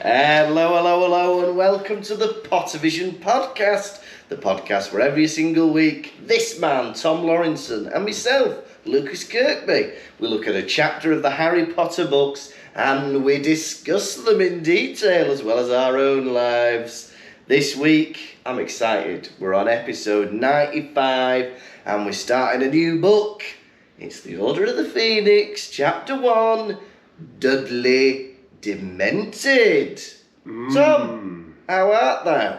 Hello, and welcome to the Pottervision podcast. The podcast where every single week, this man, Tom Lawrenson, and myself, Lucas Kirkby, we look at a chapter of the Harry Potter books and we discuss them in detail as well as our own lives. This week, I'm excited. We're on episode 95 and we're starting a new book. It's The Order of the Phoenix, chapter 1, Dudley, Demented. Tom, how art thou?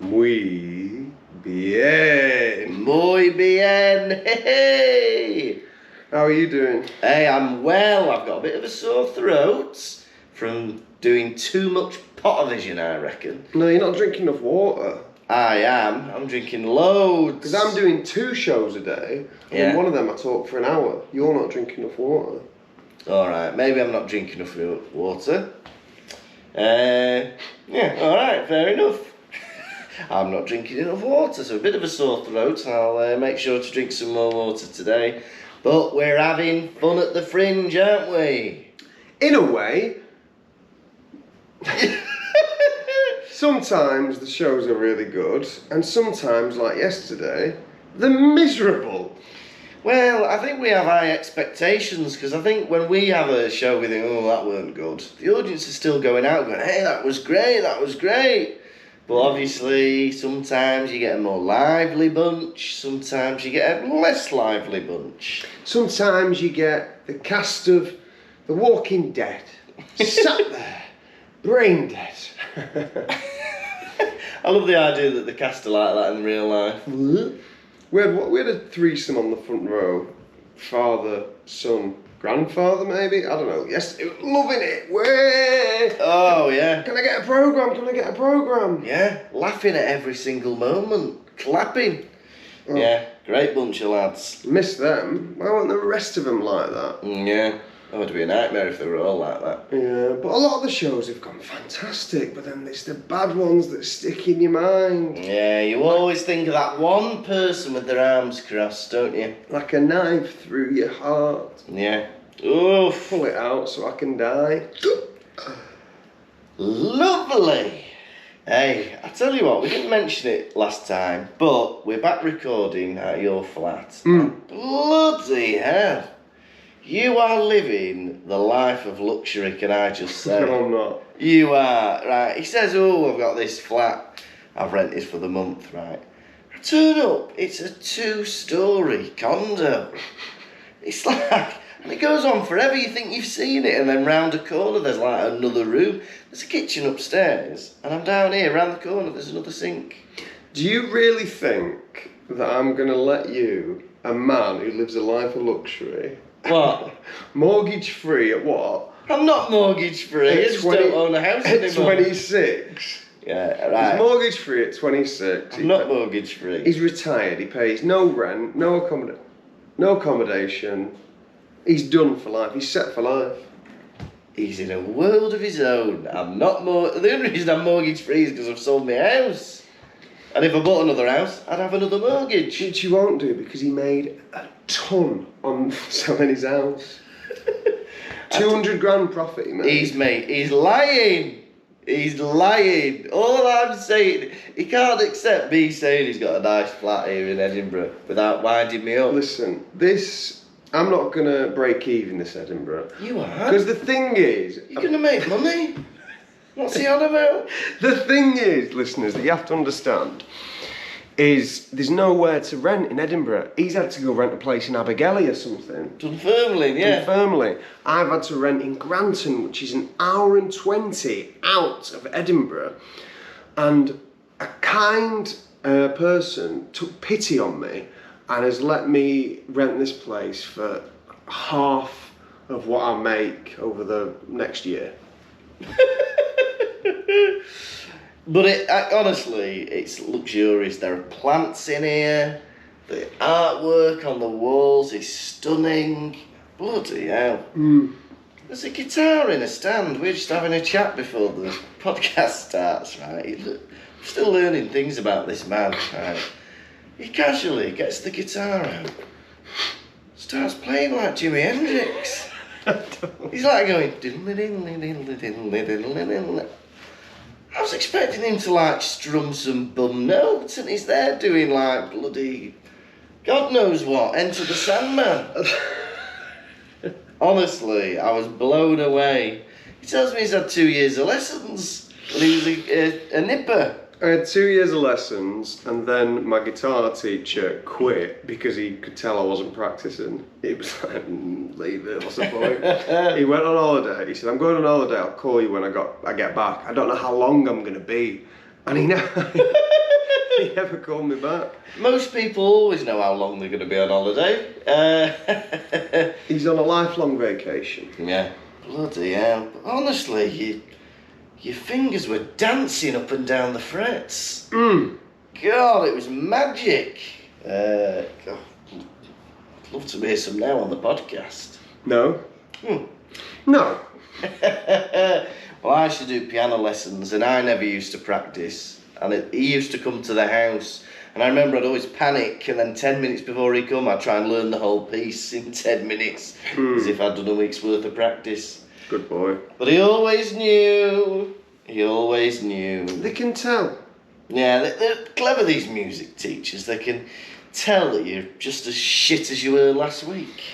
Muy bien. Muy bien. Hey. How are you doing? Hey, I'm well. I've got a bit of a sore throat from doing too much Pottervision, I reckon. No, you're not drinking enough water. I am. I'm drinking loads. Because I'm doing 2 shows a day, and in one of them I talk for an hour. You're not drinking enough water. Alright, maybe I'm not drinking enough water. Alright, fair enough. I'm not drinking enough water, so a bit of a sore throat. I'll make sure to drink some more water today. But we're having fun at the Fringe, aren't we? In a way. Sometimes the shows are really good, and sometimes, like yesterday, they're miserable. Well, I think we have high expectations, because I think when we have a show we think, oh, that weren't good, the audience is still going out going, hey, that was great. But obviously, sometimes you get a more lively bunch, sometimes you get a less lively bunch. Sometimes you get the cast of The Walking Dead, sat there, brain dead. I love the idea that the cast are like that in real life. We had a threesome on the front row. Father, son, grandfather maybe? I don't know. Yes, loving it. Way! Oh, yeah. Can I get a programme? Yeah, laughing at every single moment. Clapping. Oh. Yeah, great bunch of lads. Miss them. Why weren't the rest of them like that? Yeah. That would be a nightmare if they were all like that. Yeah, but a lot of the shows have gone fantastic, but then it's the bad ones that stick in your mind. Yeah, you always think of that one person with their arms crossed, don't you? Like a knife through your heart. Yeah. Oof. Pull it out so I can die. Lovely. Hey, I tell you what, we didn't mention it last time, but we're back recording at your flat. Bloody hell. You are living the life of luxury, can I just say? No, I'm not. You are, right. He says, oh, I've got this flat I've rented for the month, right? I turn up, it's a 2-story condo. It's like, and it goes on forever, you think you've seen it, and then round a corner there's like another room. There's a kitchen upstairs, and I'm down here, round the corner there's another sink. Do you really think that I'm going to let you, a man who lives a life of luxury... What? Mortgage free at what? I'm not mortgage free. I just don't own a house anymore. At 26. Yeah, right. He's mortgage free at 26. I'm not mortgage free. He's retired. He pays no rent, no accommodation. He's done for life. He's set for life. He's in a world of his own. I'm not the only reason I'm mortgage free is because I've sold my house. And if I bought another house, I'd have another mortgage. Which you won't do because he made a ton on selling his house. 200 grand profit he made. He's lying. He's lying. All I'm saying, he can't accept me saying he's got a nice flat here in Edinburgh without winding me up. Listen, I'm not going to break even this Edinburgh. You are? Because the thing is... You're going to make money? What's he on about? The thing is, listeners, that you have to understand is there's nowhere to rent in Edinburgh. He's had to go rent a place in Abergele or something. Dunfermline, yeah. Dunfermline. I've had to rent in Granton, which is an hour and 20 out of Edinburgh. And a kind person took pity on me and has let me rent this place for half of what I make over the next year. But honestly, it's luxurious. There are plants in here. The artwork on the walls is stunning. Bloody hell. There's a guitar in a stand. We're just having a chat before the podcast starts, right? I'm still learning things about this man, right? He casually gets the guitar out, starts playing like Jimi Hendrix. He's like going. I was expecting him to like strum some bum notes, and he's there doing like bloody, God knows what. Enter the Sandman. Honestly, I was blown away. He tells me he's had 2 years of lessons, and he was a nipper. I had 2 years of lessons, and then my guitar teacher quit because he could tell I wasn't practicing. He was like, leave it, what's the point? He went on holiday. He said, I'm going on holiday, I'll call you when I get back. I don't know how long I'm going to be. And he never called me back. Most people always know how long they're going to be on holiday. He's on a lifelong vacation. Yeah. Bloody hell. Honestly, your fingers were dancing up and down the frets. God, it was magic. God, I'd love to hear some now on the podcast. No. No. Well, I used to do piano lessons, and I never used to practice. And he used to come to the house, and I remember I'd always panic, and then 10 minutes before he'd come, I'd try and learn the whole piece in 10 minutes, as if I'd done a week's worth of practice. Good boy. But he always knew. He always knew. They can tell. Yeah, they're clever, these music teachers. They can tell that you're just as shit as you were last week.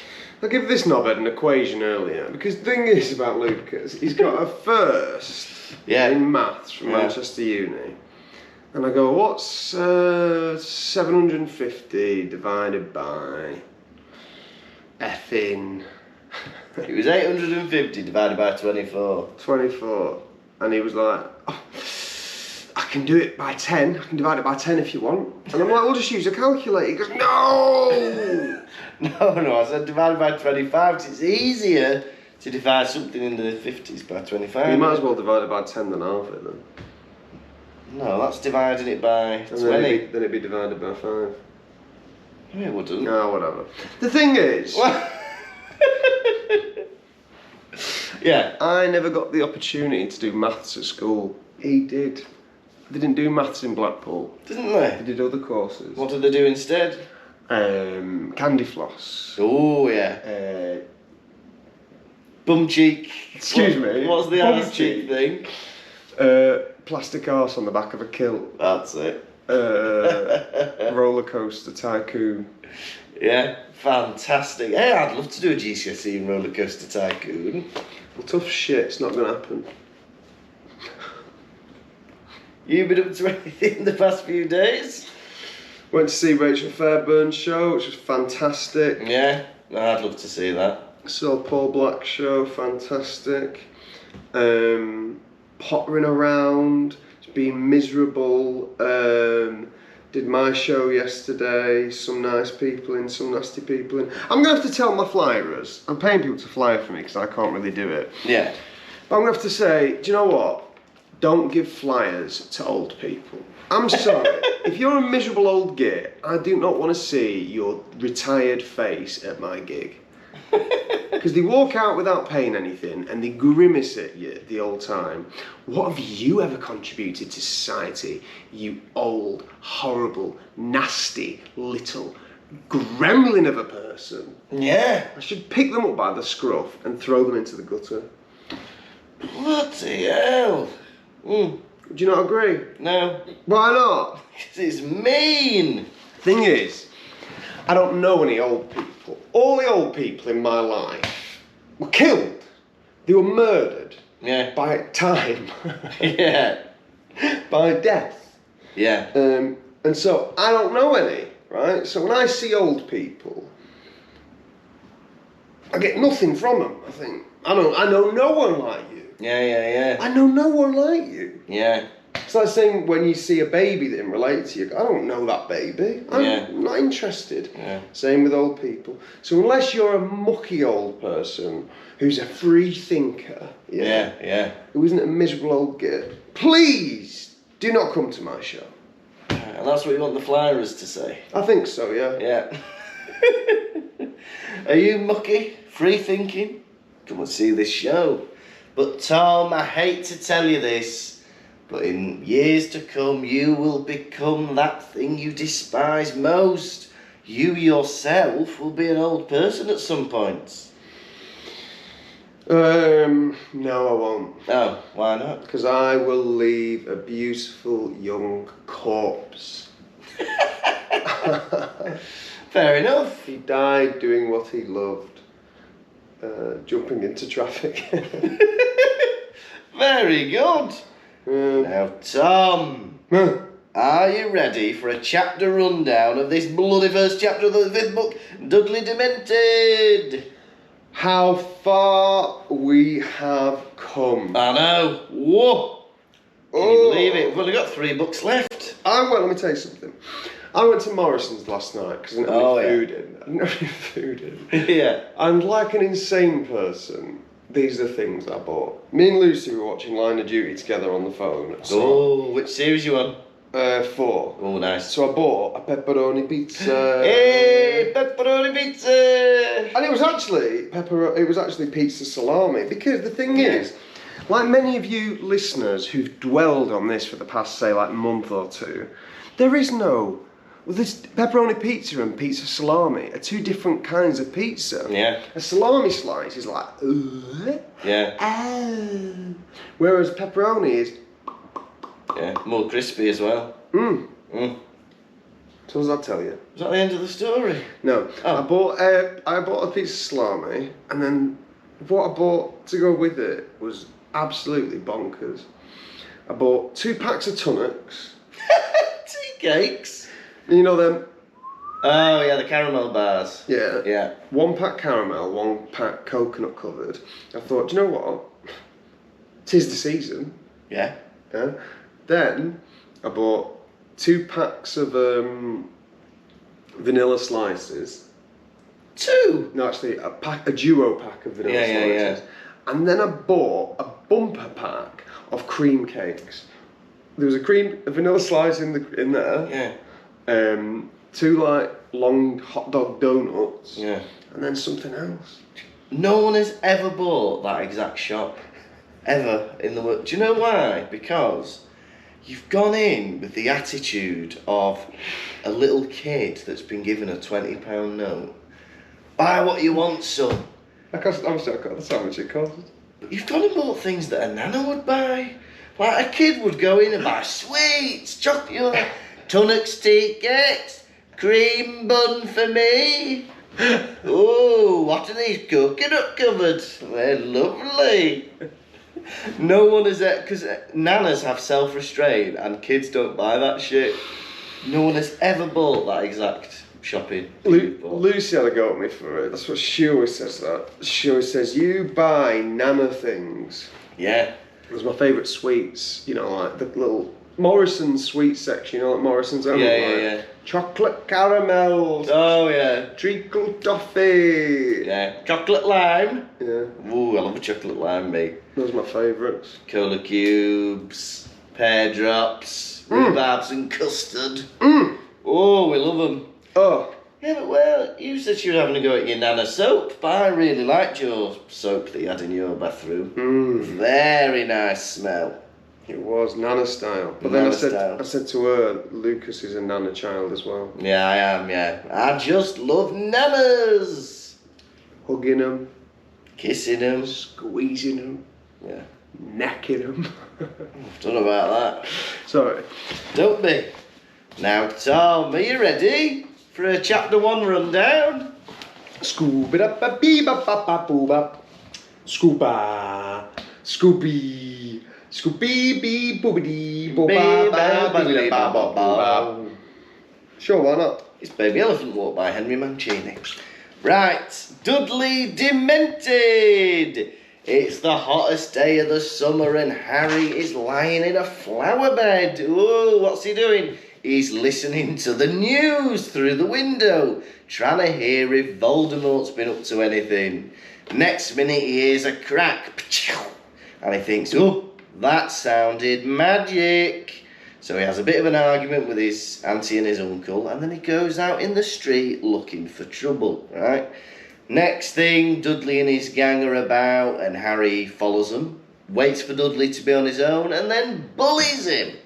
I give this knobhead an equation earlier, because the thing is about Lucas, he's got a first in maths from Manchester Uni. And I go, what's 750 divided by effing... It was 850 divided by 24. 24. And he was like, oh, I can do it by 10. I can divide it by 10 if you want. And I'm like, we'll just use a calculator. He goes, no! No, I said divided by 25 because it's easier to divide something in the 50s by 25. You might as well divide it by 10 than half it then. No, that's dividing it by 20. Then it'd be divided by 5. No, it wouldn't. No, whatever. The thing is... Yeah. I never got the opportunity to do maths at school. He did. They didn't do maths in Blackpool. Didn't they? They did other courses. What did they do instead? Candy floss. Oh, yeah. Bum cheek. Excuse me. What's the ass cheek thing? Plastic arse on the back of a kilt. That's it. Roller coaster tycoon. Yeah, fantastic. Hey, I'd love to do a GCSE in roller coaster tycoon. Well, tough shit, it's not going to happen. You been up to anything the past few days? Went to see Rachel Fairbairn's show, which was fantastic. Yeah, I'd love to see that. Saw Paul Black's show, fantastic. Pottering around, it's been miserable. Did my show yesterday, some nice people in, some nasty people in. I'm going to have to tell my flyers. I'm paying people to fly for me because I can't really do it. Yeah. But I'm going to have to say, do you know what? Don't give flyers to old people. I'm sorry. If you're a miserable old git, I do not want to see your retired face at my gig. Because they walk out without paying anything and they grimace at you the whole time. What have you ever contributed to society, you old, horrible, nasty, little gremlin of a person? Yeah. I should pick them up by the scruff and throw them into the gutter. Bloody hell. Do you not agree? No. Why not? It's mean. Thing is, I don't know any old people. All the old people in my life were killed. They were murdered. Yeah. By time. Yeah. By death. Yeah. And so I don't know any, right? So when I see old people, I get nothing from them. I think, I know no one like you. Yeah. I know no one like you. Yeah. It's like saying when you see a baby that didn't relate to you, I don't know that baby. I'm not interested. Yeah. Same with old people. So unless you're a mucky old person who's a free thinker, who isn't a miserable old git, please do not come to my show. And that's what you want the flyers to say? I think so, yeah. Yeah. Are you mucky? Free thinking? Come and see this show. But Tom, I hate to tell you this, but in years to come, you will become that thing you despise most. You yourself will be an old person at some point. No, I won't. Oh, why not? Because I will leave a beautiful young corpse. Fair enough. He died doing what he loved, jumping into traffic. Very good. Now, Tom, are you ready for a chapter rundown of this bloody first chapter of the 5th book, Dudley Demented? How far we have come. I know. Whoa. Can you believe it? We've only got 3 books left. Let me tell you something. I went to Morrison's last night because I didn't have any food in. I didn't have any food in. Yeah. And like an insane person, these are the things I bought. Me and Lucy were watching Line of Duty together on the phone. Oh, which series you on? 4. Oh, nice. So I bought a pepperoni pizza. Hey, pepperoni pizza! And it was actually pizza salami. Because the thing is, like many of you listeners who've dwelled on this for the past, say, like month or two, there is no. Well, this pepperoni pizza and pizza salami are 2 different kinds of pizza. Yeah. A salami slice is like, yeah. Whereas pepperoni is, yeah, more crispy as well. So what does that tell you? Was that the end of the story? No. Oh. I bought a piece of salami, and then what I bought to go with it was absolutely bonkers. I bought 2 packs of tonics. Tea cakes? You know them? Oh, yeah, the caramel bars. Yeah. Yeah. 1 pack caramel, 1 pack coconut covered. I thought, do you know what? 'Tis the season. Yeah. Yeah. Then I bought 2 packs of vanilla slices. 2? No, actually, a duo pack of vanilla slices. Yeah. And then I bought a bumper pack of cream cakes. There was a vanilla slice in there. Yeah. 2 like long hot dog donuts. Yeah. And then something else. No one has ever bought that exact shop. Ever in the world. Do you know why? Because you've gone in with the attitude of a little kid that's been given a £20 note. Buy what you want, son. That's how much it cost. But you've gone and bought things that a nana would buy. Like a kid would go in and buy sweets, chocolate, tonics, tea cakes, cream bun for me. Oh, what are these coconut covered? They're lovely. No one is there, because nanas have self-restraint and kids don't buy that shit. No one has ever bought that exact shopping. Lucy had a go at me for it. That's what she always says. She always says, you buy nana things. Yeah. It was my favourite sweets, you know, like the little Morrison's sweet section, you know, like Morrison's own. Yeah. Chocolate caramels. Oh, yeah. Treacle toffee. Yeah. Chocolate lime. Yeah. Ooh, I love a chocolate lime, mate. Those are my favourites. Cola cubes, pear drops, rhubarbs and custard. Oh, we love them. Oh. Yeah, but well, you said you were having a go at your nana soap, but I really liked your soap that you had in your bathroom. Very nice smell. It was Nana style. But Nana then style. I said to her, Lucas is a Nana child as well. Yeah, I am, yeah. I just love nanas. Hugging them, Kissing them. squeezing them, Yeah. necking them. Don't know about that. Sorry. Don't be. Now, Tom, are you ready for a chapter 1 rundown? Scooby-da-ba-bee-ba-ba-ba-boo-ba. Scooba. Scooby. Scooby-bee-boobity-boo-ba-ba-ba-ba-ba. Sure, why not? It's Baby Elephant Walk by Henry Mancini. Right, Dudley Demented. It's the hottest day of the summer and Harry is lying in a flower bed. Oh, what's he doing? He's listening to the news through the window, trying to hear if Voldemort's been up to anything. Next minute he hears a crack, and he thinks, oh, that sounded magic. So he has a bit of an argument with his auntie and his uncle, and then he goes out in the street looking for trouble, right? Next thing, Dudley and his gang are about, and Harry follows them, waits for Dudley to be on his own, and then bullies him.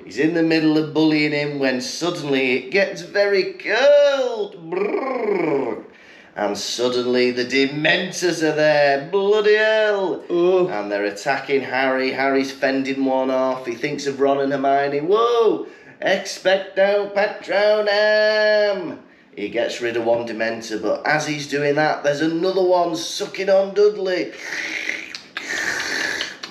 He's in the middle of bullying him when suddenly it gets very cold. Brrr. And suddenly the Dementors are there. Bloody hell. Oh. And they're attacking Harry. Harry's fending one off. He thinks of Ron and Hermione. Whoa! Expecto Patronum! He gets rid of one Dementor, but as he's doing that, there's another one sucking on Dudley.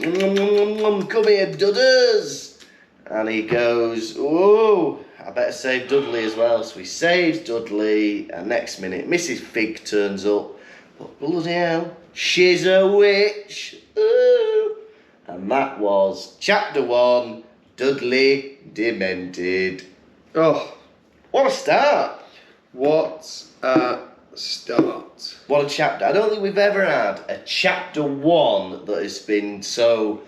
Come here, Dudders! And he goes, whoa, I better save Dudley as well. So he saves Dudley, and next minute, Mrs. Fig turns up. But bloody hell, she's a witch. Ooh. And that was chapter 1, Dudley Demented. Oh, What a start! what a start. What a chapter. I don't think we've ever had a chapter 1 that has been so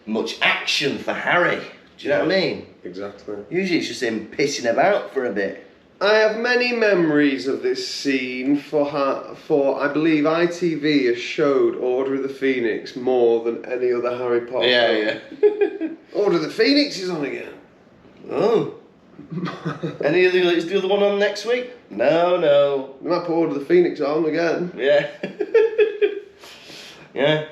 much action for Harry. Do you know what I mean? Exactly. Usually it's just him pissing about for a bit. I have many memories of this scene for I believe ITV has showed Order of the Phoenix more than any other Harry Potter. Yeah. Order of the Phoenix is on again. Oh. Is the other one on next week? No. They might put Order of the Phoenix on again. Yeah. Yeah.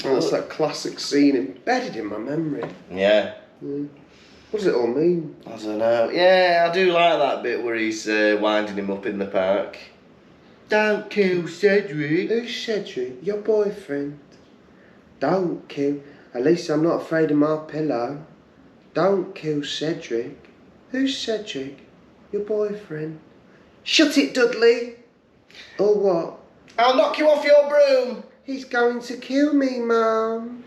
And that's that classic scene embedded in my memory. Yeah. What does it all mean? I don't know. Yeah, I do like that bit where he's winding him up in the park. Don't kill Cedric. Who's Cedric? Your boyfriend. Don't kill. At least I'm not afraid of my pillow. Don't kill Cedric. Who's Cedric? Your boyfriend. Shut it, Dudley. Or what? I'll knock you off your broom. He's going to kill me, Mum.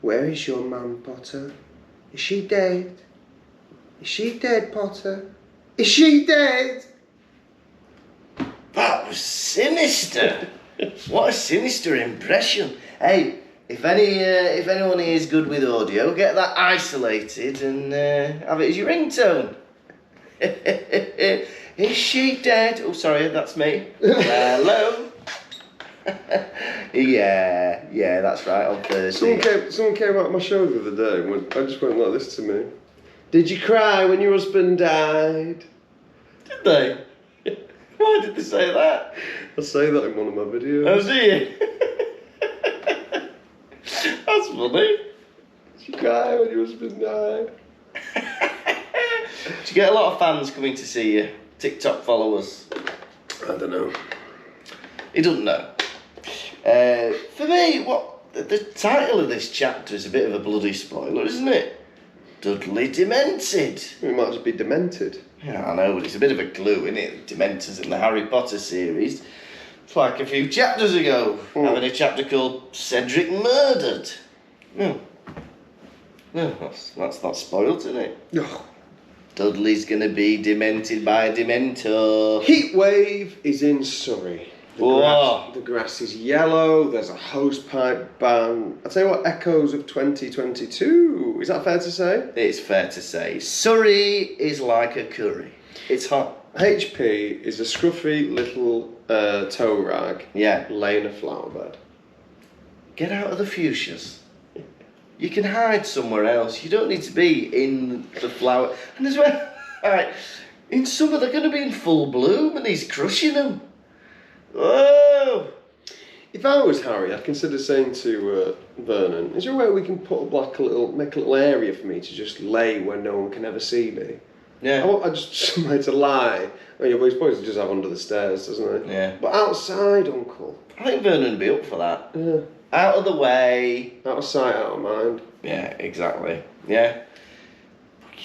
Where is your mum, Potter? Is she dead? Is she dead, Potter? Is she dead? That was sinister. What a sinister impression. Hey, if anyone here is good with audio, get that isolated and have it as your ringtone. Is she dead? Oh, sorry, that's me. Hello. yeah, that's right. On Thursday. Someone came out of my show the other day and I just went like this to me. Did you cry when your husband died? Did they? Why did they say that? I say that in one of my videos. Oh, do you? That's funny. Did you cry when your husband died? Did you get a lot of fans coming to see you? TikTok followers? I don't know. He doesn't know. For me, the title of this chapter is a bit of a bloody spoiler, isn't it? Dudley Demented. We might just be demented. Yeah, I know, but it's a bit of a clue, isn't it? Dementors in the Harry Potter series. It's like a few chapters ago, having a chapter called Cedric Murdered. No, that's not spoiled, isn't it? Oh. Dudley's going to be demented by a Dementor. Heatwave is in Surrey. The grass is yellow, there's a hosepipe ban. I'll tell you what, echoes of 2022. Is that fair to say? It's fair to say. Surrey is like a curry. It's hot. HP is a scruffy little tow rag laying a flower bed. Get out of the fuchsias. You can hide somewhere else. You don't need to be in the flower. And as well, right, in summer they're going to be in full bloom and he's crushing them. Whoa! If I was Harry, I'd consider saying to Vernon, is there a way we can put make a little area for me to just lay where no one can ever see me? Yeah. I just somewhere to lie. I mean, he's supposed to just have under the stairs, doesn't he? Yeah. But outside, Uncle. I think Vernon would be up for that. Yeah. Out of the way. Out of sight, out of mind. Yeah, exactly. Yeah.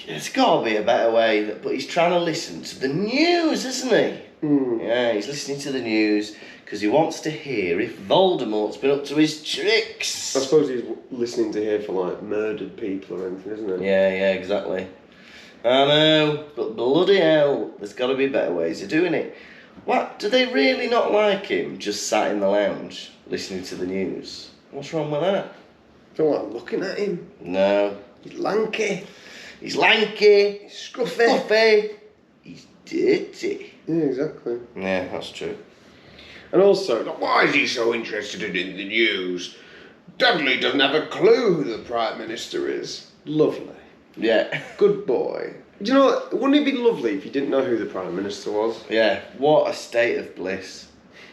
There's got to be a better way, but he's trying to listen to the news, isn't he? Yeah, he's listening to the news because he wants to hear if Voldemort's been up to his tricks. I suppose he's listening to hear for like murdered people or anything, isn't he? Yeah, exactly. I know, but bloody hell, there's got to be better ways of doing it. What, do they really not like him just sat in the lounge listening to the news? What's wrong with that? I don't like looking at him. No. He's lanky. He's lanky. He's scruffy. Scruffy. He's dirty. Yeah, exactly. Yeah, that's true. And also, why is he so interested in the news? Dudley doesn't have a clue who the Prime Minister is. Lovely. Yeah. Good boy. Do you know what? Wouldn't it be lovely if you didn't know who the Prime Minister was? Yeah, what a state of bliss.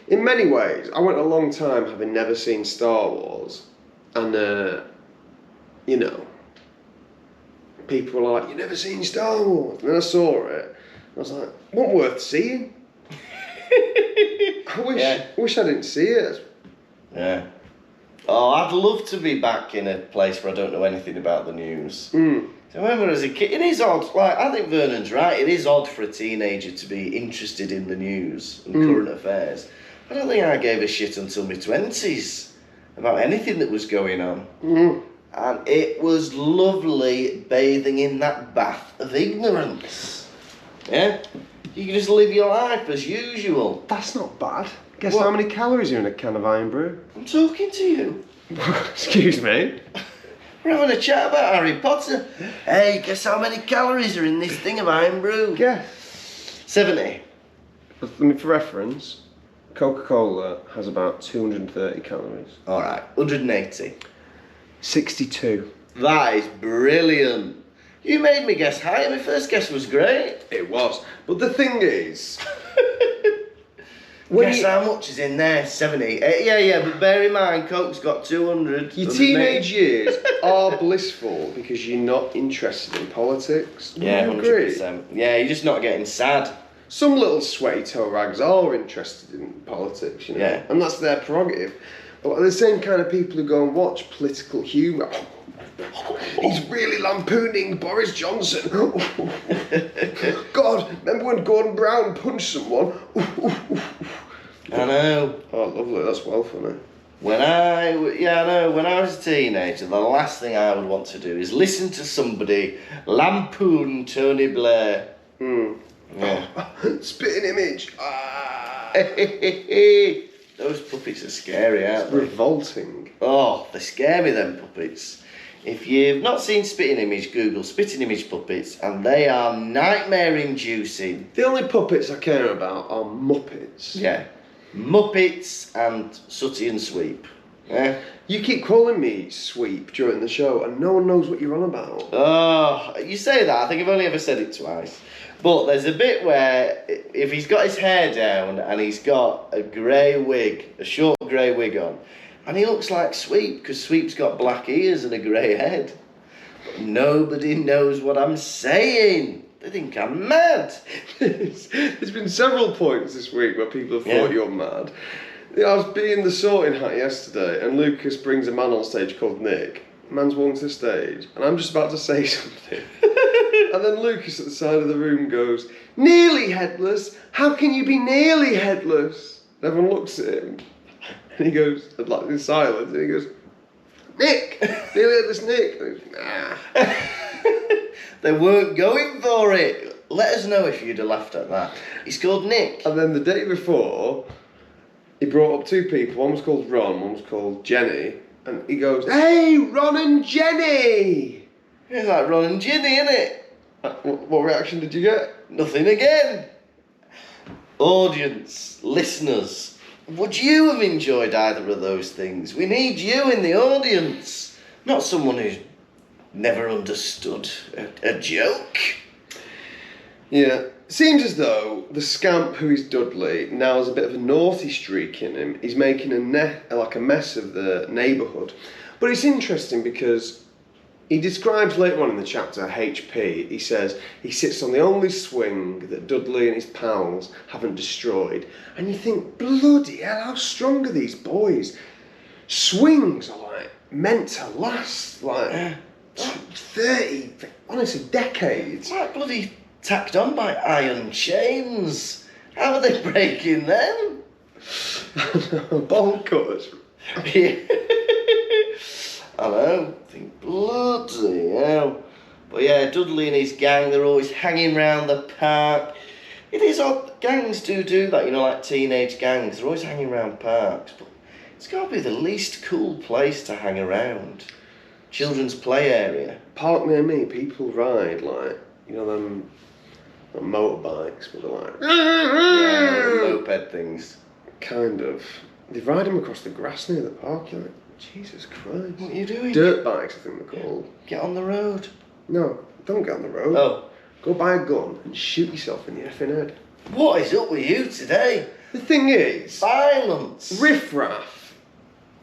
In many ways, I went a long time having never seen Star Wars, and you know, people were like, "You never seen Star Wars?" And then I saw it. I was like, "What worth seeing?" I wish I didn't see it. Yeah. Oh, I'd love to be back in a place where I don't know anything about the news. Mm. I remember as a kid, it is odd. Like, I think Vernon's right. It is odd for a teenager to be interested in the news and current affairs. I don't think I gave a shit until my 20s about anything that was going on. Mm. And it was lovely bathing in that bath of ignorance. Yeah? You can just live your life as usual. That's not bad. Guess What? how many calories are in a can of Iron Brew? I'm talking to you. Excuse me? We're having a chat about Harry Potter. Hey, guess how many calories are in this thing of Iron Brew? Guess. 70. For reference, Coca-Cola has about 230 calories. Alright, 180. 62. That is brilliant. You made me guess higher. My first guess was great. It was. But the thing is... Guess how much is in there? 70. Yeah, but bear in mind, Coke's got 200. Your teenage years are blissful because you're not interested in politics. Yeah, Would you agree? 100%. Yeah, you're just not getting sad. Some little sweaty toe rags are interested in politics, you know, Yeah. and that's their prerogative. But they're the same kind of people who go and watch political humour. He's really lampooning Boris Johnson. God, remember when Gordon Brown punched someone? I know. Oh, lovely, that's well funny. When I was a teenager, the last thing I would want to do is listen to somebody lampoon Tony Blair. Yeah. Spitting image. Ah. Those puppets are scary, aren't they? Revolting. Oh, they scare me, them puppets. If you've not seen Spitting Image, Google Spitting Image puppets, and they are nightmare-inducing. The only puppets I care about are Muppets. Yeah. Muppets and Sooty and Sweep. Yeah. You keep calling me Sweep during the show, and no one knows what you're on about. Oh, you say that. I think I've only ever said it twice. But there's a bit where if he's got his hair down and he's got a grey wig, a short grey wig on, and he looks like Sweep because Sweep's got black ears and a grey head. But nobody knows what I'm saying. They think I'm mad. There's been several points this week where people have thought you're mad. I was being the sorting hat yesterday, and Lucas brings a man on stage called Nick. The man's walking to the stage, and I'm just about to say something. And then Lucas at the side of the room goes, "Nearly headless? How can you be nearly headless?" And everyone looks at him, and he goes, like in silence, and he goes, "Nick! Nearly headless Nick!" And he goes, "Nah." They weren't going for it. Let us know if you'd have laughed at that. He's called Nick. And then the day before, he brought up two people. One was called Ron, one was called Jenny. And he goes, "Hey, Ron and Jenny!" It's like Ron and Ginny, innit? What reaction did you get? Nothing again. Audience, listeners, would you have enjoyed either of those things? We need you in the audience, not someone who's never understood a joke. Yeah. Seems as though the scamp who is Dudley now has a bit of a naughty streak in him. He's making a mess of the neighbourhood. But it's interesting because he describes later on in the chapter HP, he says he sits on the only swing that Dudley and his pals haven't destroyed. And you think, bloody hell, how strong are these boys? Swings are like meant to last like 30, honestly, decades. Like bloody tacked on by iron chains. How are they breaking them? Ball cutters. Yeah. I know. I think bloody hell. But yeah, Dudley and his gang, they're always hanging around the park. It is odd. Gangs do that, you know, like teenage gangs. They're always hanging around parks. But it's got to be the least cool place to hang around. Children's play area. Park near me, people ride like, you know, them motorbikes, but they're like, Yeah, moped things. kind of. They ride them across the grass near the park. You're like, Jesus Christ. What are you doing? Dirt bikes, I think they're called. Get on the road. No, don't get on the road. Oh. Go buy a gun and shoot yourself in the effing head. What is up with you today? The thing is, Violence. riffraff,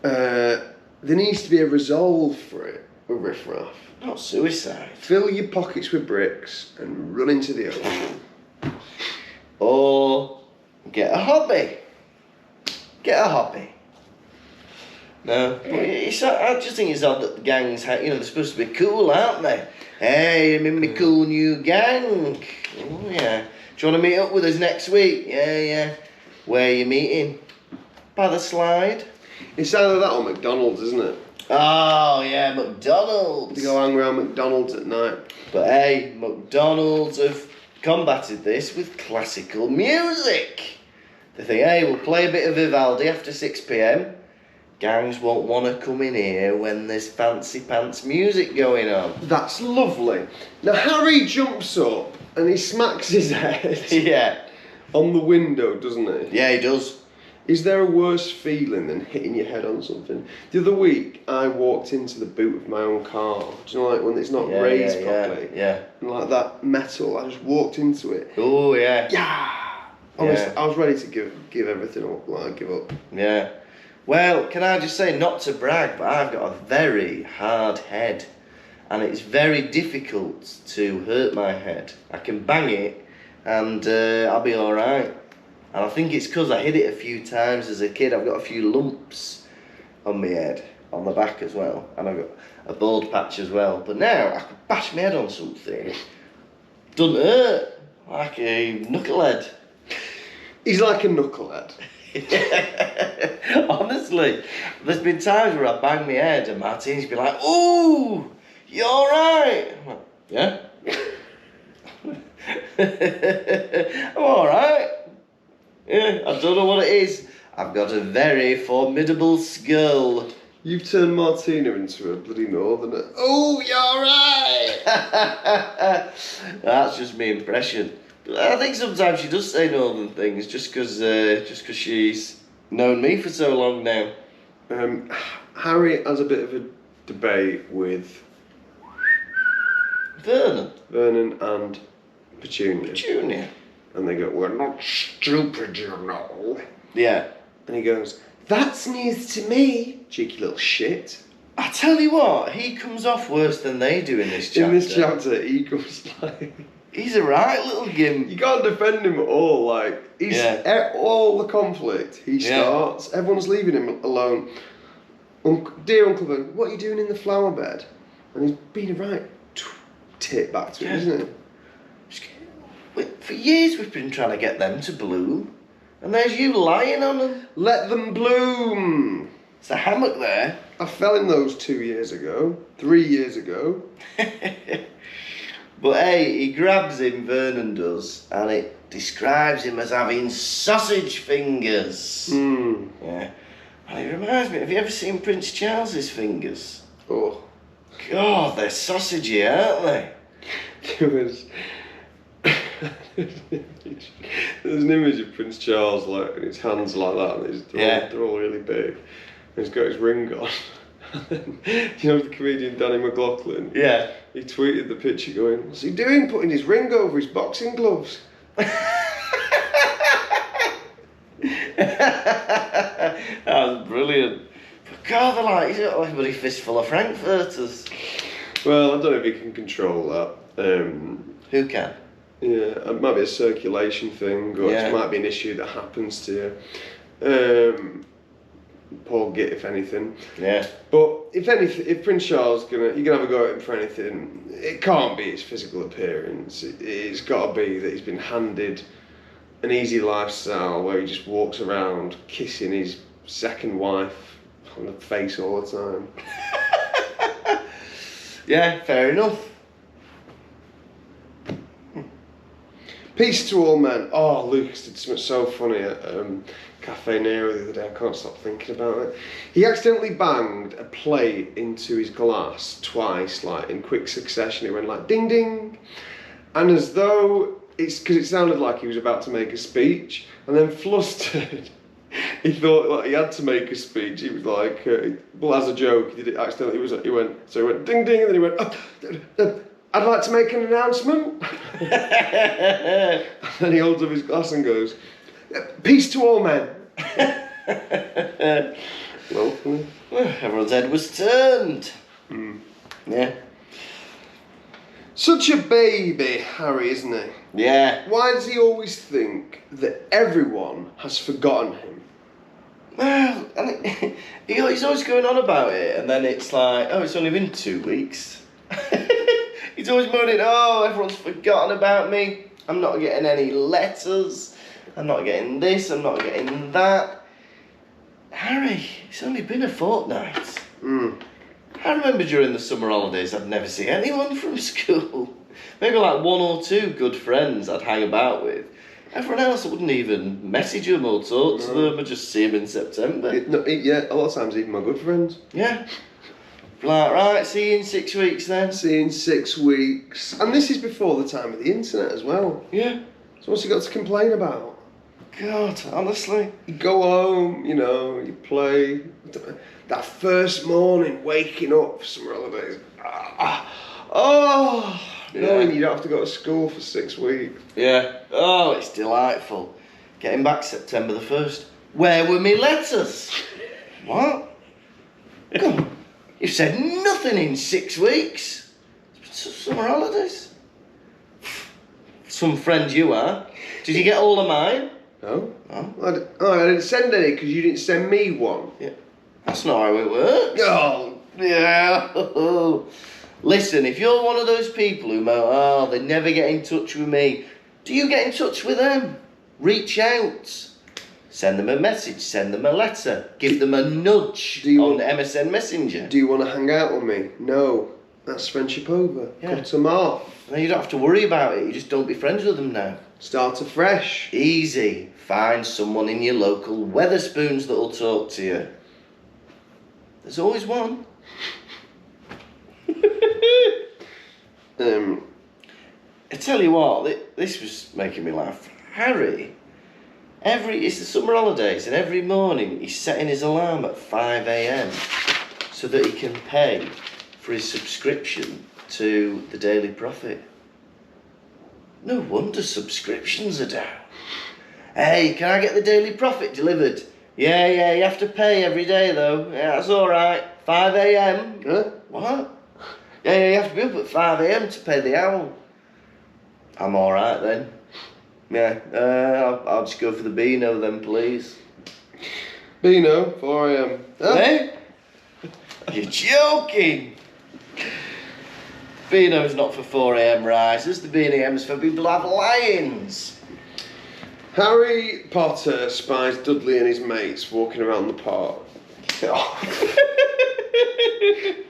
there needs to be a resolve for it, with riffraff. Not suicide. Fill your pockets with bricks and run into the ocean. Or get a hobby. Get a hobby. No, but I just think it's odd that the gangs, they're supposed to be cool, aren't they? Hey, I'm in my cool new gang. Oh, yeah. Do you want to meet up with us next week? Yeah. Where are you meeting? By the slide. It's either that or McDonald's, isn't it? Oh, yeah, McDonald's. You go hang around McDonald's at night. But hey, McDonald's have combated this with classical music. They think, hey, we'll play a bit of Vivaldi after 6 p.m. Gangs won't want to come in here when there's fancy pants music going on. That's lovely. Now Harry jumps up and he smacks his head Yeah. on the window, doesn't he? Yeah, he does. Is there a worse feeling than hitting your head on something? The other week, I walked into the boot of my own car. Do you know, like when it's not raised properly? Yeah. And like that metal, I just walked into it. Oh, yeah. Yeah. Honestly, I was ready to give everything up, give up. Yeah. Well, can I just say, not to brag, but I've got a very hard head. And it's very difficult to hurt my head. I can bang it and I'll be alright. And I think it's because I hit it a few times as a kid. I've got a few lumps on my head, on the back as well. And I've got a bald patch as well. But now I could bash my head on something. Doesn't hurt. Like a knucklehead. He's like a knucklehead. Honestly, there's been times where I bang my head and Martine's been like, "Ooh, you alright?" I'm like, yeah. I'm alright. Yeah, I don't know what it is. I've got a very formidable skull. You've turned Martina into a bloody northerner. Oh, you're right. That's just my impression. But I think sometimes she does say northern things just because she's known me for so long now. Harry has a bit of a debate with Vernon and Petunia. And they go, "We're not stupid, you know." Yeah. And he goes, "That's news to me, cheeky little shit." I tell you what, he comes off worse than they do in this chapter. In this chapter, he goes like... He's a right little gimp. You can't defend him at all, he's all the conflict he starts. Everyone's leaving him alone. Dear Uncle Vernon, what are you doing in the flower bed? And he's been a right tit back to him, isn't it? For years we've been trying to get them to bloom, and there's you lying on them. Let them bloom. It's a hammock there. I fell in those 3 years ago. But hey, he grabs him, Vernon does, and it describes him as having sausage fingers. Yeah. And it reminds me, have you ever seen Prince Charles's fingers? Oh. God, they're sausagey, aren't they? There's an image of Prince Charles and his hands like that, and they're all really big. And he's got his ring on. You know the comedian Danny McLaughlin? Yeah. He tweeted the picture going, "What's he doing? Putting his ring over his boxing gloves." That was brilliant. But God, he's got like a bloody fistful of Frankfurters. Well, I don't know if he can control that. Who can? Yeah, it might be a circulation thing, or it might be an issue that happens to you. Poor git, if anything. Yeah. But if Prince Charles you can have a go at him for anything, it can't be his physical appearance. It's got to be that he's been handed an easy lifestyle where he just walks around kissing his second wife on the face all the time. Yeah, fair enough. Peace to all men. Oh, Lucas did something so funny at Cafe Nero the other day. I can't stop thinking about it. He accidentally banged a plate into his glass twice, in quick succession. It went ding ding, and as though because it sounded like he was about to make a speech, and then flustered, he thought he had to make a speech. He was well, as a joke, he did it accidentally. He went ding ding, and then he went. I'd like to make an announcement. And then he holds up his glass and goes, Peace to all men. Well, everyone's head was turned. Yeah. Such a baby, Harry, isn't he? Yeah. Why does he always think that everyone has forgotten him? Well, he's always going on about it, and then it's like, oh, it's only been 2 weeks. He's always moaning, oh, everyone's forgotten about me. I'm not getting any letters. I'm not getting this. I'm not getting that. Harry, it's only been a fortnight. I remember during the summer holidays I'd never see anyone from school. Maybe like 1 or 2 good friends I'd hang about with. Everyone else I wouldn't even message them or talk to them. I'd just see them in September. Yeah, a lot of times even my good friends. Yeah. Like, right, see you in 6 weeks then. See you in 6 weeks. And this is before the time of the internet as well. Yeah. So what's he got to complain about? God, honestly. You go home, you know, you play. That first morning, waking up for summer holidays. Knowing you don't have to go to school for 6 weeks. Yeah. Oh, it's delightful. Getting back September the 1st. Where were my letters? What? Come on. You've said nothing in 6 weeks. Summer holidays. Some friend you are. Did you get all of mine? No. Oh. I didn't send any because you didn't send me one. Yeah. That's not how it works. Oh. Yeah. Listen, if you're one of those people who go, oh, they never get in touch with me, do you get in touch with them? Reach out. Send them a message, send them a letter, give them a nudge on MSN Messenger. Do you want to hang out with me? No. That's friendship over. Yeah. Cut them off. No, you don't have to worry about it. You just don't be friends with them now. Start afresh. Easy. Find someone in your local Weatherspoons that'll talk to you. There's always one. I tell you what, this was making me laugh. Harry, it's the summer holidays, and every morning he's setting his alarm at 5 a.m. so that he can pay for his subscription to the Daily Prophet. No wonder subscriptions are down. Hey, can I get the Daily Prophet delivered? Yeah, you have to pay every day though. Yeah, that's alright. 5 a.m. Huh? What? Yeah, you have to be up at 5 a.m. to pay the owl. I'm alright then. Yeah, I'll just go for the Beano then, please. Beano, 4 a.m. Huh? Hey? You're joking! Beano's not for 4 a.m. risers, the BNM's for people who have lions. Harry Potter spies Dudley and his mates walking around the park.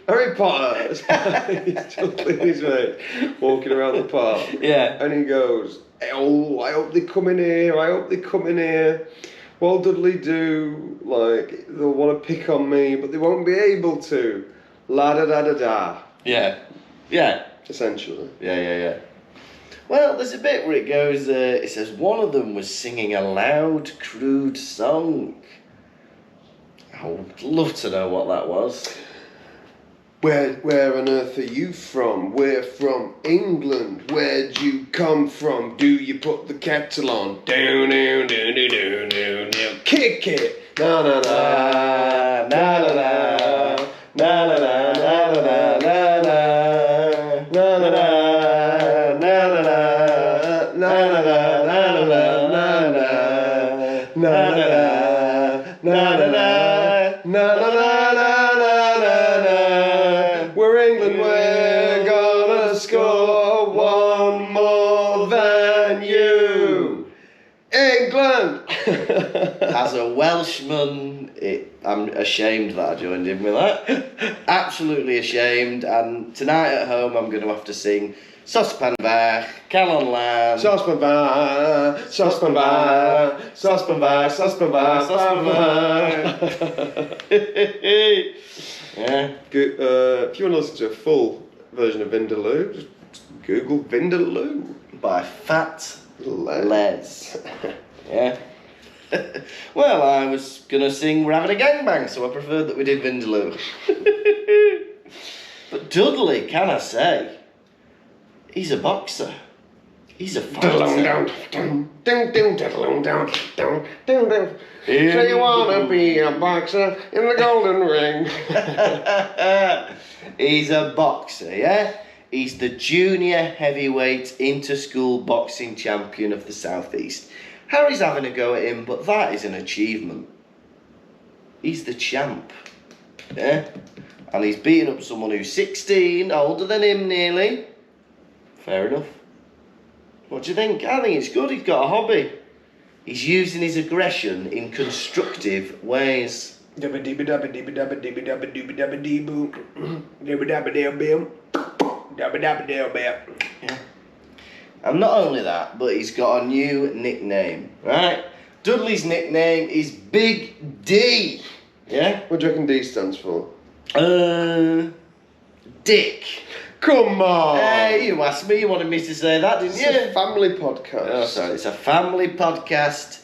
Harry Potter spies Dudley and his mates walking around the park. Yeah. And he goes, oh, I hope they come in here, I hope they come in here. What will Dudley do? Like, they'll want to pick on me, but they won't be able to. La-da-da-da-da. Yeah. Yeah. Essentially. Yeah. Well, there's a bit where it goes, it says one of them was singing a loud, crude song. I would love to know what that was. Where on earth are you from? We're from England. Where'd you come from? Do you put the kettle on? Down, down, down, down, down, down, down. Kick it. Na na na na na na na na na na na na na na na we're England, we're gonna score one more than you. England! As a Welshman, I'm ashamed that I joined in with that. Absolutely ashamed. And tonight at home, I'm going to have to sing Saucepan Bach, Calon Lan. Saucepan Bach, Saucepan Bach, Saucepan Bach, Saucepan Bach, Saucepan Bach. Yeah. If you want to listen to a full version of Vindaloo, just Google Vindaloo. By Fat Les. Yeah. Well, I was going to sing We're Having a Gangbang, so I preferred that we did Vindaloo. But Dudley, can I say, he's a boxer. He's a fighter. So you wanna be a boxer in the golden ring? He's a boxer, yeah? He's the junior heavyweight inter-school boxing champion of the Southeast. Harry's having a go at him, but that is an achievement. He's the champ, yeah? And he's beating up someone who's 16, older than him nearly. Fair enough. What do you think? I think it's good. He's got a hobby. He's using his aggression in constructive ways. Yeah. And not only that, but he's got a new nickname, right? Dudley's nickname is Big D. Yeah? What do you reckon D stands for? Dick. Come on! Hey, you asked me, you wanted me to say that, didn't you? It's a family podcast. Oh, sorry, it's a family podcast.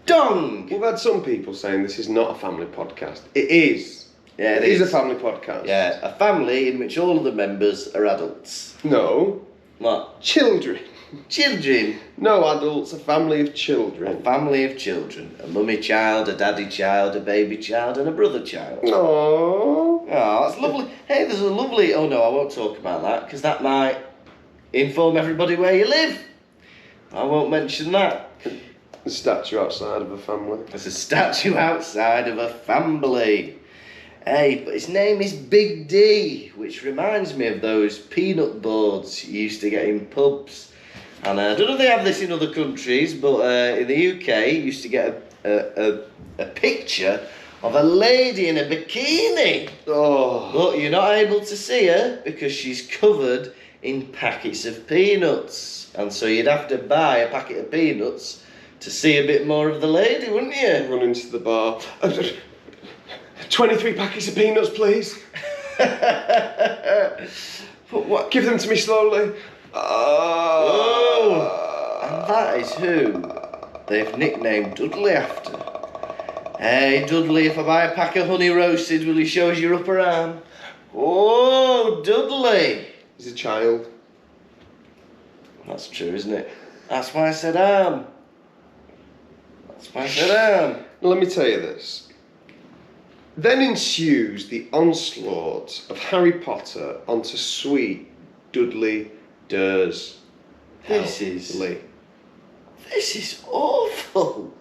Dong! We've had some people saying this is not a family podcast. It is. Yeah, it is a family podcast. Yeah, a family in which all of the members are adults. No. What? Children. Children? No adults, a family of children. A family of children. A mummy child, a daddy child, a baby child, and a brother child. Aww. Oh, that's lovely. Hey, there's a lovely... Oh, no, I won't talk about that, because that might inform everybody where you live. I won't mention that. A statue outside of a family. There's a statue outside of a family. Hey, but his name is Big D, which reminds me of those peanut boards you used to get in pubs. And I don't know if they have this in other countries, but in the UK, you used to get a picture of a lady in a bikini. Oh. But you're not able to see her because she's covered in packets of peanuts. And so you'd have to buy a packet of peanuts to see a bit more of the lady, wouldn't you? Run into the bar. 23 packets of peanuts, please. But what? Give them to me slowly. Oh, and that is who they've nicknamed Dudley after. Hey, Dudley, if I buy a pack of honey roasted, will you show us your upper arm? Oh, Dudley. He's a child. That's true, isn't it? That's why I said arm. That's why I said arm. Let me tell you this. Then ensues the onslaught of Harry Potter onto sweet Dudley Dursley. This is awful.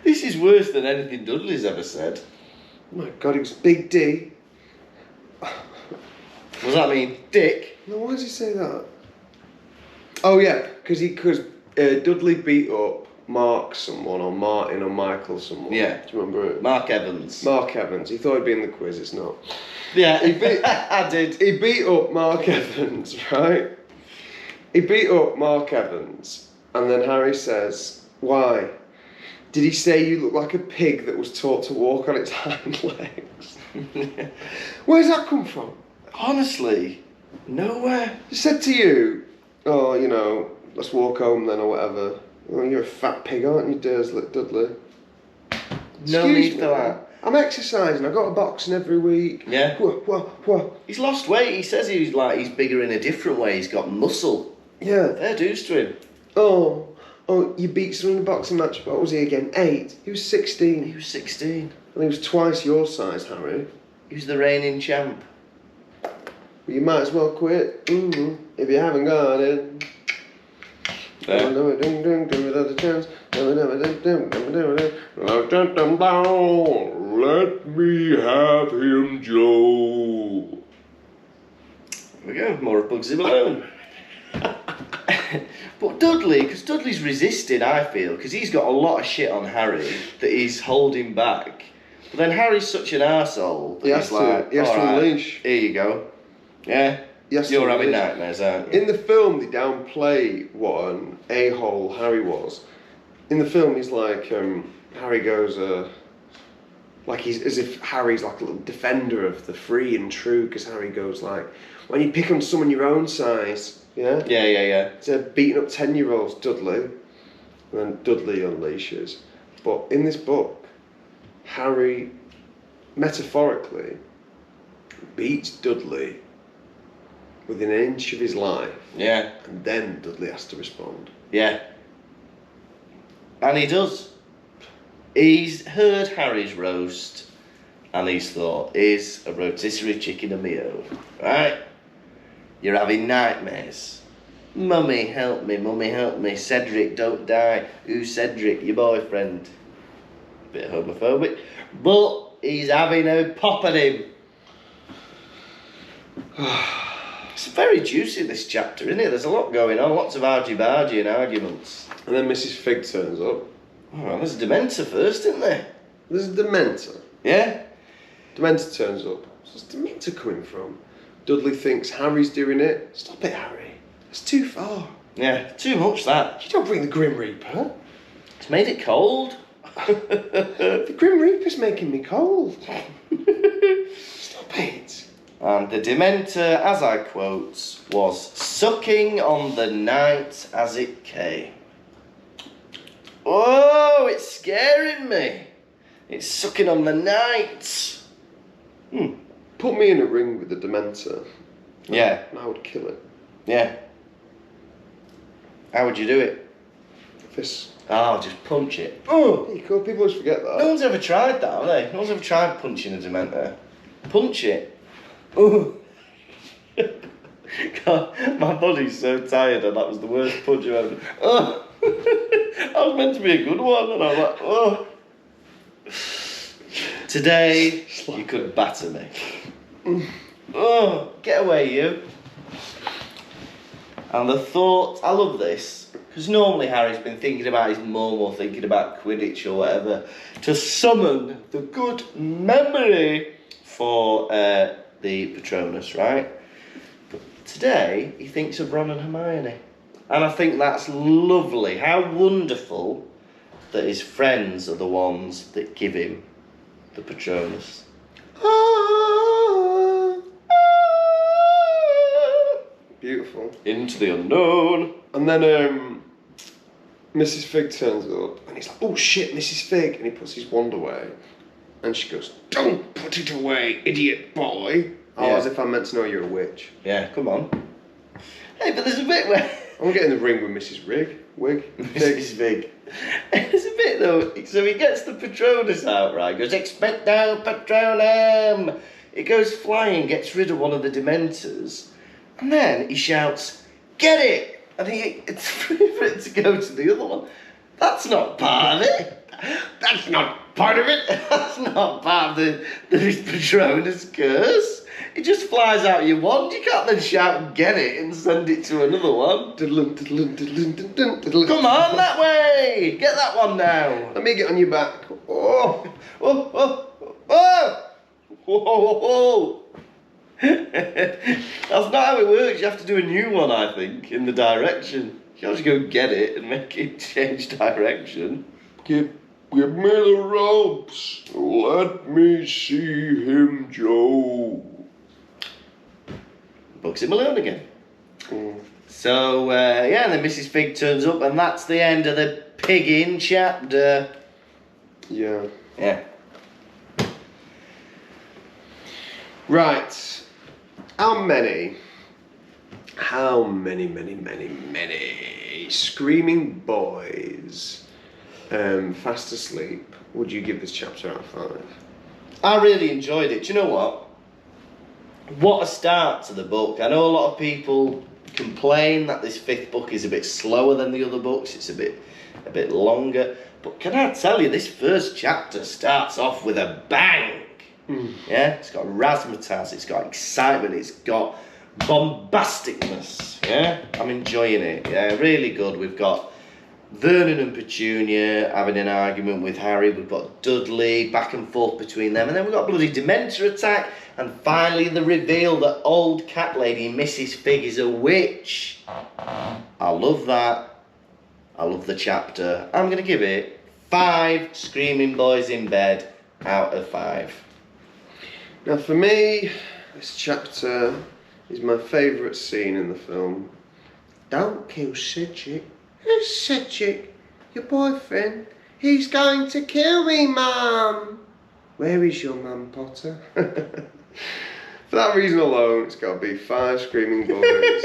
This is worse than anything Dudley's ever said. Oh my God, it was Big D. Does that mean Dick? No, why does he say that? Oh yeah, because Dudley beat up Mark someone, or Martin, or Michael someone. Yeah. Do you remember it? Mark Evans. Mark Evans. He thought he'd be in the quiz, it's not. Yeah, I did. He beat up Mark Evans, right? He beat up Mark Evans, and then Harry says, why? Did he say you look like a pig that was taught to walk on its hind legs? Where's that come from? Honestly, nowhere. He said to you, oh, you know, let's walk home then, or whatever. Oh, you're a fat pig, aren't you, Dudley? No need for that. I'm exercising. I go to boxing every week. Yeah. What? He's lost weight. He says he's bigger in a different way. He's got muscle. Yeah. Fair dues to him. Oh, you beat someone in a boxing match. What was he again? 8. He was 16. He was 16. And he was twice your size, Harry. He was the reigning champ. Well, you might as well quit. If you haven't got it. Fair. Let me have him, Joe. There we go, more of Bugsy Malone. But Dudley, because Dudley's resisting, I feel, because he's got a lot of shit on Harry that he's holding back. But then Harry's such an arsehole. He has to unleash. Here you go. Yeah? You're having nightmares, aren't you? In the film, they downplay what an a-hole Harry was. In the film, he's like, Harry goes, like he's as if Harry's like a little defender of the free and true, because Harry goes like, when you pick on someone your own size, yeah? Yeah. So beating up 10-year-olds, Dudley, and then Dudley unleashes. But in this book, Harry, metaphorically, beats Dudley within an inch of his life. Yeah. And then Dudley has to respond. Yeah. And he does. He's heard Harry's roast and he's thought, here's a rotisserie chicken of my own. Right? You're having nightmares. Mummy, help me. Mummy, help me. Cedric, don't die. Who's Cedric? Your boyfriend. Bit homophobic. But he's having a pop at him. It's very juicy, this chapter, isn't it? There's a lot going on. Lots of argy-bargy and arguments. And then Mrs. Fig turns up. Oh, there's a Dementor first, isn't there? There's a Dementor. Yeah? Dementor turns up. Where's Dementor coming from? Dudley thinks Harry's doing it. Stop it, Harry. That's too far. Yeah, too much that. You don't bring the Grim Reaper. It's made it cold. The Grim Reaper's making me cold. Stop it. And the Dementor, as I quote, was sucking on the night as it came. Oh, it's scaring me. It's sucking on the night. Put me in a ring with the Dementor. Yeah. And I would kill it. Yeah. How would you do it? Fists. Oh, just punch it. Oh, you could. People always forget that. No one's ever tried that, have they? No one's ever tried punching a Dementor. Punch it. Oh. God, my body's so tired and that was the worst punch I've ever. Oh. I was meant to be a good one and I'm like, oh. Today, you could batter me. Oh, get away, you. And the thought, I love this, because normally Harry's been thinking about his mum or thinking about Quidditch or whatever, to summon the good memory for the Patronus, right? But today, he thinks of Ron and Hermione. And I think that's lovely. How wonderful that his friends are the ones that give him the Patronus. Beautiful. Into the unknown. And then Mrs. Fig turns up and he's like, oh shit, Mrs. Fig. And he puts his wand away. And she goes, don't put it away, idiot boy. Oh, Yeah. as if I'm meant to know you're a witch. Yeah, come on. Hey, but there's a bit where... I'm getting the ring with Mrs. Wig. Mrs. Fig. There's a bit though, so he gets the Patronus out, right? Goes, Expecto Patronum! It goes flying, gets rid of one of the Dementors, and then he shouts, get it! And it's free for it to go to the other one. That's not part of it. That's not part of it. That's not part of the Patronus curse. It just flies out your wand. You can't then shout and get it and send it to another one. Come on, that way! Get that one now. Let me get on your back. Oh, Oh, oh, oh! Whoa, whoa, whoa. That's not how it works. You have to do a new one, I think, in the direction. You can't just go get it and make it change direction. give me the ropes. Let me see him, Joe. Bugs him alone again. So, yeah, and then Mrs. Fig turns up, and that's the end of the pigging chapter. Yeah. Yeah. Right. How many screaming boys fast asleep would you give this chapter out of 5? I really enjoyed it. Do you know what? What a start to the book. I know a lot of people complain that this 5th book is a bit slower than the other books. It's a bit longer. But can I tell you, this first chapter starts off with a bang. Yeah, it's got razzmatazz, it's got excitement, it's got bombasticness. Yeah, I'm enjoying it. Yeah, really good. We've got Vernon and Petunia having an argument with Harry. We've got Dudley, back and forth between them. And then we've got a bloody Dementor attack. And finally the reveal that old cat lady Mrs. Fig is a witch. I love that. I love the chapter. I'm going to give it 5 screaming boys in bed out of 5. Now for me, this chapter is my favourite scene in the film. Don't kill Cedric. Who's Cedric? Your boyfriend? He's going to kill me, Mum. Where is your Mum, Potter? For that reason alone, it's got to be 5 screaming boys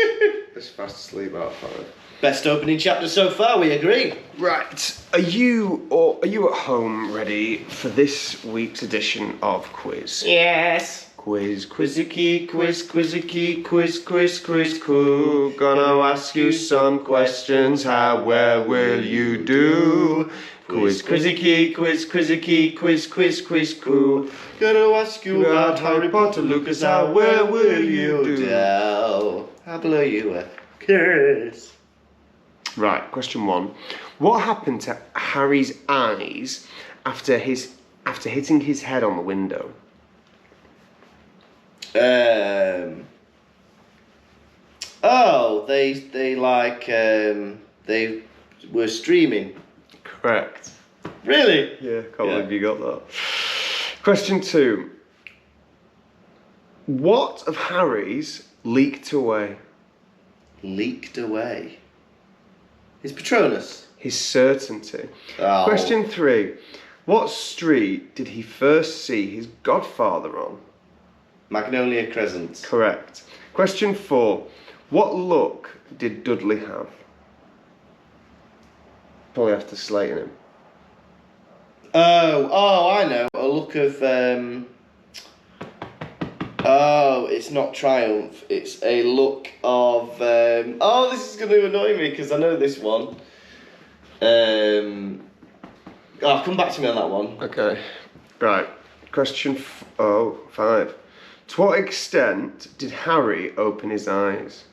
as fast asleep out of 5. Best opening chapter so far, we agree. Right, are you at home ready for this week's edition of Quiz? Yes. Quiz, quizzicky, quiz, quizzicky, quiz, quiz, quiz, cool. Gonna ask you some questions, how well will you do? Quiz, quizzicky, quiz, quizzicky, quiz, quiz, quiz, cool. Gonna ask you about Harry Potter, Lucas, how well will you do? How below you were. Curious. Right, question 1. What happened to Harry's eyes after hitting his head on the window? They were streaming. Correct. Really? Yeah, can't believe you got that. Question 2. What of Harry's leaked away? Leaked away. His Patronus. His certainty. Oh. Question 3. What street did he first see his godfather on? Magnolia Crescent. Correct. Question 4. What look did Dudley have? Probably after slating him. Oh, I know. A look of, it's not triumph. It's a look of, this is going to annoy me because I know this one. Come back to me on that one. Okay. Right. Question 5. To what extent did Harry open his eyes?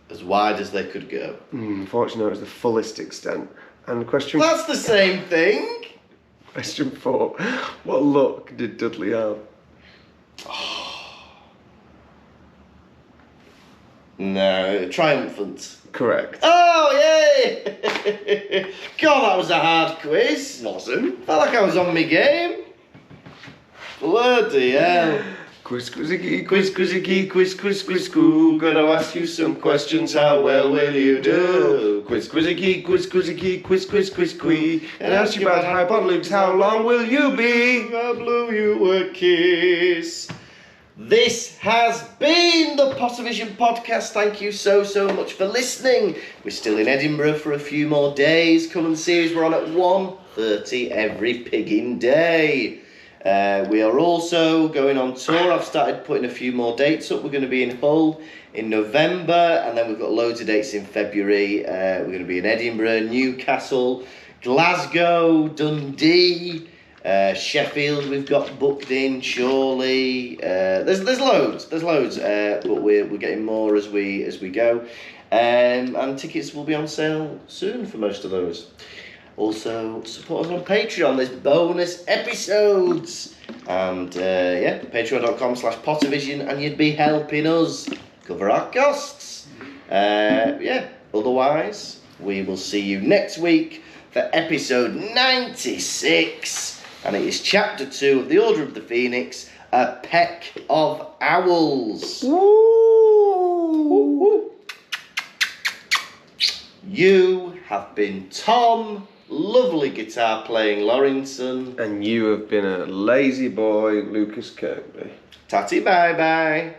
As wide as they could go. Unfortunately, it was the fullest extent. And question... That's the same thing. Question 4. What look did Dudley have? No, triumphant. Correct. Oh, yay! God, that was a hard quiz. Wasn't. Felt like I was on my game. Bloody hell. Quiz, quizzicky, quiz, quizzicky, quiz, quiz, quiz, cool. Gonna ask you some questions, how well will you do? Quiz, quizzicky, quiz, quizzicky, quiz, quiz, quiz, quiz. And ask you about Harry Potter, Luke, how long will you be? I blew you a kiss. This has been the Pottervision podcast. Thank you so much for listening. We're still in Edinburgh for a few more days. Come and see us. We're on at 1:30 every pigging day. We are also going on tour. I've started putting a few more dates up. We're going to be in Hull in November, and then we've got loads of dates in February. We're going to be in Edinburgh, Newcastle, Glasgow, Dundee, Sheffield. We've got booked in. Surely, there's loads, but we're getting more as we go, and tickets will be on sale soon for most of those. Also, support us on Patreon. There's bonus episodes. And, patreon.com/Pottervision, and you'd be helping us cover our costs. Otherwise, we will see you next week for episode 96. And it is chapter 2 of the Order of the Phoenix, A Peck of Owls. Woo! You have been Tom, lovely guitar playing Lawrenson. And you have been a lazy boy, Lucas Kirkby. Tatty bye bye.